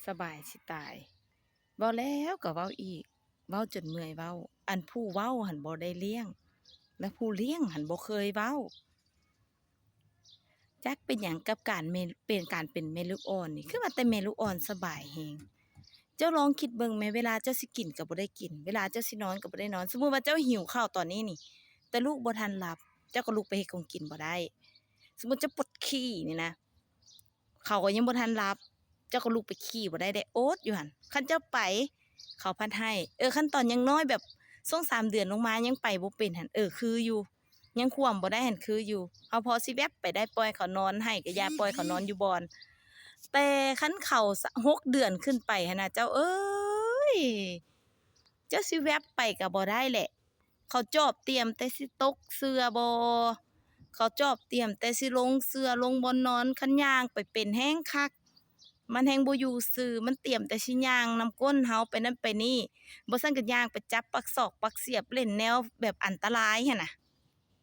สบายสิตายเว้าแล้วก็เว้าอีกเว้าจนเมื่อยเว้าอันผู้เว้าหั้นบ่ได้เลี้ยงและผู้เลี้ยงหั้นบ่เคยเว้าจักเป็นหยังกับการเป็นแม่ลูกอ่อนนี่คือว่าแต่แม่ลูกอ่อนสบายแฮงเจ้าลองคิดเบิ่งแหมเวลาเจ้าสิกินก็บ่ได้กินเวลาเจ้าสินอนก็บ่ได้นอนสมมุติว่าเจ้าหิวข้าวตอนนี้นี่แต่ลูกบ่ทันหลับเจ้าก็ลุกไปเฮ็ดของกินบ่ได้สมมุติเจ้าปวดขี้นี่นะข้าวก็ยังบ่ทันหลับ เจ้าก็ลุกไปขี้บ่ได้ได้โอ๊ตอยู่หั่นคันเจ้าไปเขาพัดให้คันตอนยังน้อยแบบ2-3เดือนลงมายังไปบ่เป็นหั่นคืออยู่ยังควมบ่ได้หั่นคืออยู่เฮาพอสิแวบไปได้ปล่อยเขานอนให้ก็อย่าปล่อยเขานอนอยู่บ่อนแต่คันเข้า6เดือนขึ้นไปหั่นน่ะเจ้าเอ้ยเจ้าสิแวบไปก็บ่ได้แหละเขาจอบเตรียมแต่สิตกเสื่อบ่เขาจอบเตรียมแต่สิลงเสื่อลงบ่อนนอนคันย่างไปเป็นแฮงคัก มันแฮ่งบ่อยู่ซื่อมันเตรียมแต่สิย่างนำก้นเฮาไปนั่นไปนี่บ่ซั้นก็ย่างไปจับปักศอกปักเสียบเล่นแนวแบบอันตรายหั้นน่ะ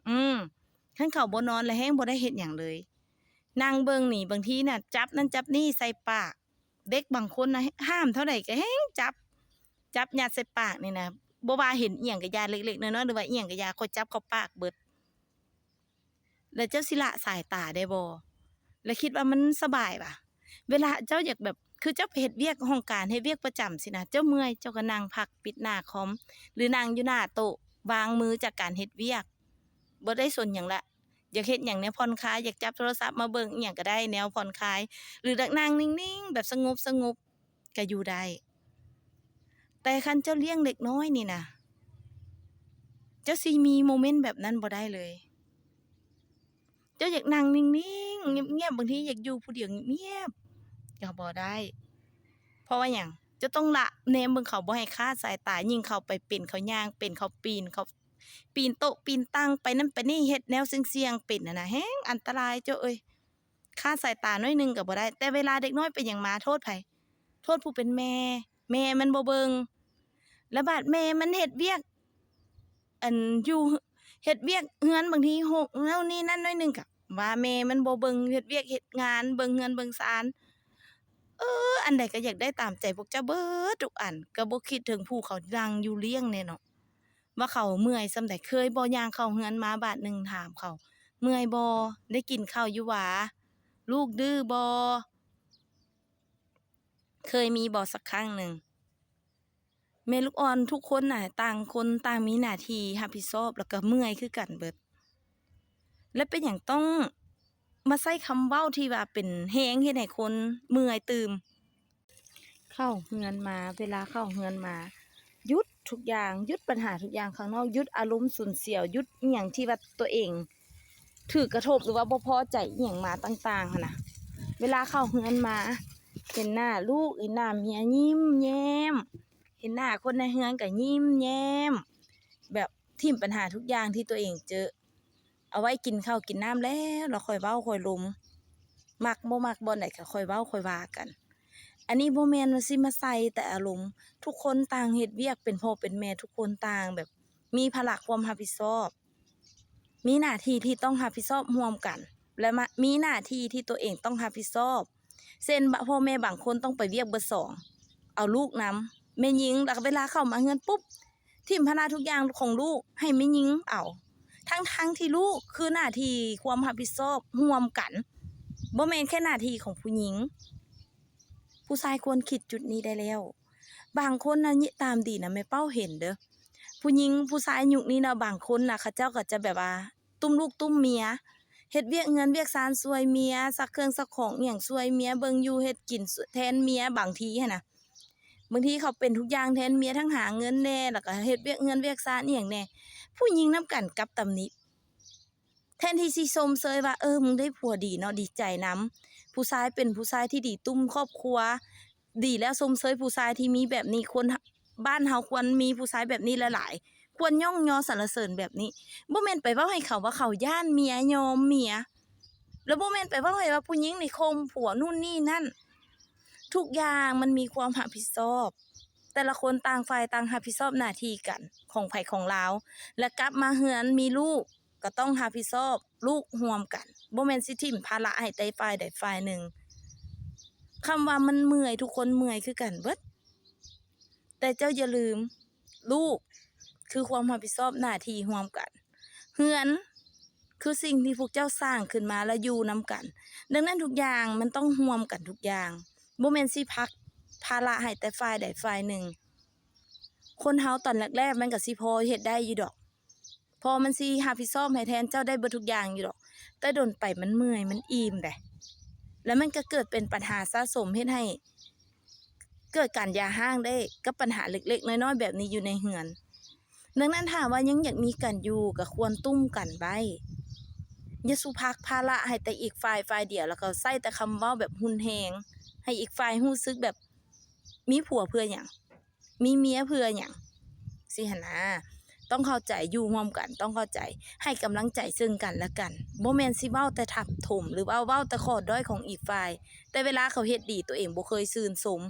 อืมคันเขาบ่นอนแล้วแฮ่งบ่ได้เฮ็ดหยังเลยนั่งเบิ่งนี่บางทีน่ะจับนั่นจับนี่ใส่ปากเด็กบางคนน่ะห้ามเท่าใดก็แฮ่งจับยัดใส่ปากนี่นะบ่ว่าเห็นอิหยังก็อย่าเล็กๆน้อยๆหรือว่าอิหยังก็อย่าค่อยจับเข้าปากเบิดแล้วเจ้าสิละสายตาได้บ่แล้วคิดว่ามันสบายเปล่า เวลาเจ้าอยากแบบคือเจ้าไปเฮ็ดเวียกห้องการเฮ็ดเวียกประจำสินะเจ้าเมื่อยเจ้าก็นั่งพักปิดหน้าคอมหรือนั่งอยู่หน้าโต๊ะวางมือจากการเฮ็ดเวียกบ่ได้สนหยังละอยากเฮ็ดหยังแนวผ่อนคลายอยากจับโทรศัพท์มาเบิ่งอิหยังก็ได้แนวผ่อนคลายหรือนั่งนิ่งๆแบบสงบๆก็อยู่ได้แต่คันเจ้าเลี้ยงเด็กน้อยนี่น่ะเจ้าสิมีโมเมนต์แบบนั้นบ่ได้เลยเจ้าอยากนั่งนิ่งๆเงียบๆบางทีอยากอยู่ผู้เดียวเงียบๆก็บ่ได้ เพราะว่าหยังจะต้องละแนมเบิ่งเขาบ่ให้คลาดสายตายิ่งเขาไปเป็นเขาย่างเป็นเขาปีนโต๊ะปีนตั้งไปนั่นไปนี่เฮ็ดแนวเสี่ยงๆเป็นน่ะนะแฮงอันตรายเจ้าเอ้ยคลาดสายตาน้อยหนึ่งก็บ่ได้แต่เวลาเด็กน้อยเป็นหยังมาโทษไผโทษผู้เป็นแม่แม่มันบ่เบิ่งแล้วบัดแม่มันเฮ็ดเวียกอันอยู่เฮ็ดเวียกเรือนบางทีหกแนวนี้นั่นน้อยหนึ่งก็ว่าแม่มันบ่เบิ่งเฮ็ดเวียกเฮ็ดงานเบิ่งเรือนเบิ่งศาล อันใดก็อยากได้ตามใจพวกเจ้าเบิดทุกอันก็บ่คิดถึงผู้เขานั่งอยู่เลี้ยงแน่เนาะว่าเขาเมื่อยส่ำใดเคยบ่ย่างเข้าเรือนมาบาดหนึ่งถามเขาเมื่อยบ่ได้กินข้าวอยู่หวาลูกดื้อบ่เคยมีบ่สักครั้งหนึ่งแม่ลูกอ่อนทุกคนน่ะต่างคนต่างมีหน้าที่รับผิดชอบแล้วก็เมื่อยคือกันเบิดแล้วเป็นหยังต้องมาใช้คำเว้าที่ว่าเป็นแรงเฮ็ดให้คนเมื่อยตื่ม เข้าเฮือนมาเวลาเข้าเฮือนมาหยุดทุกอย่างหยุดปัญหาทุกอย่างข้างนอกหยุดอารมณ์ฉุนเฉียวหยุดอิหยังที่ว่าตัวเองถูกกระทบหรือว่าบ่พอใจอิหยังมาต่างๆหั้นน่ะเวลาเข้าเฮือนมาเห็นหน้าลูกเห็นหน้าเมียยิ้มแย้มเห็นหน้าคนในเฮือนก็ยิ้มแย้มแบบทิ่มปัญหาทุกอย่างที่ตัวเองเจอเอาไว้กินข้าวกินน้ำแล้วค่อยเว้าค่อยลมมักบ่มักบ่ไหนก็ค่อยเว้าค่อยว่ากัน อันนี้บ่แม่นว่าสิมาใส่แต่อารมณ์ทุกคนต่างเฮ็ดเวียกเป็นพ่อเป็นแม่ทุกคนต่างแบบมีภาระความรับผิดชอบมีหน้าที่ที่ต้องรับผิดชอบร่วมกันและมีหน้าที่ที่ตัวเองต้องรับผิดชอบเช่นพ่อแม่บางคนต้องไปเวียกเบิด2เอาลูกนำแม่หญิงแล้วเวลาเข้ามาเฮือนปุ๊บทิ่มภาระทุกอย่างของลูกให้แม่หญิงเอาทั้งที่ลูกคือหน้าที่ความรับผิดชอบร่วมกันบ่แม่นแค่หน้าที่ของผู้หญิง ผู้ชายควรคิดจุดนี้ได้แล้วบางคนน่ะตามดีนะแม่เป้าเห็นเด้อผู้หญิงผู้ชายยุคนี้นะบางคนน่ะเขาเจ้าก็จะแบบว่าตุ้มลูกตุ้มเมียเฮ็ดเวียกเงินเวียกซานช่วยเมียซักเครื่องซักของอิหยังช่วยเมียเบิ่งอยู่เฮ็ดกินแทนเมียบางทีหันน่ะบางทีเขาเป็นทุกอย่างแทนเมียทั้งหาเงินแน่แล้วก็เฮ็ดเวียกเงินเวียกซานอิหยังแน่ผู้หญิงนำกันกลับตำหนิแทนที่สิชมเชยว่ามึงได้ผัวดีเนาะดีใจนำผู้ชายเป็นผู้ชายที่ดีตุ้มครอบครัว ดีแล้วชมเชยผู้ชายที่มีแบบนี้คนบ้านเฮาควรมีผู้ชายแบบนี้หลายๆควรย่องยอสรรเสริญแบบนี้บ่แม่นไปเว้าให้เขาว่าเขาย้านเมียยอมเมียแล้วบ่แม่นไปเว้าให้ว่าผู้หญิงนี่ข่มผัวนู่นนี่นั่นทุกอย่างมันมีความรับผิดชอบแต่ละคนต่างฝ่ายต่างรับผิดชอบหน้าที่กันของไผของลาวและกลับมาเฮือนมีลูกก็ต้องรับผิดชอบลูกร่วมกันบ่แม่นสิทิ่มภาระให้แต่ฝ่ายใดฝ่ายหนึ่ง คำว่ามันเมื่อยทุกคนเมื่อยคือกันเบิดแต่เจ้าอย่าลืมลูกคือความรับผิดชอบหน้าที่ร่วมกันเฮือนคือสิ่งที่พวกเจ้าสร้างขึ้นมาแล้วอยู่นำกันดังนั้นทุกอย่างมันต้องร่วมกันทุกอย่างบ่แม่นสิพักภาระให้แต่ฝ่ายใดฝ่ายหนึ่งคนเฮาตอนแรกๆมันก็สิพอเฮ็ดได้อยู่ดอกพอมันสิรับผิดชอบให้แทนเจ้าได้เบิดทุกอย่างอยู่ดอกแต่โดนไปมันเมื่อยมันอิ่มแหละแล้วมันก็เกิดเป็นปัญหาสะสมเฮ็ดให้เกิดการหย่าร้างได้กับปัญหาเล็กๆน้อยๆแบบนี้อยู่ในเรือนดังนั้นถ้าว่ายังอยากมีกันอยู่ก็ควรตุ้มกันไว้อย่าสุพักภาระให้แต่อีกฝ่ายเดียวแล้วก็ใช้แต่คำเว้าแบบรุนแรงให้อีกฝ่ายรู้สึกแบบมีผัวเพื่อหยังมีเมียเพื่อหยังสิหั้นนะต้องเข้าใจอยู่ร่วมกันต้องเข้าใจให้กำลังใจซึ่งกันและกันบ่แม่นสิเว้าแต่ทับถมหรือว่าเว้าแต่ข้อด้อยของอีกฝ่ายแต่เวลาเขาเฮ็ดดีตัวเองบ่เคยชื่นชม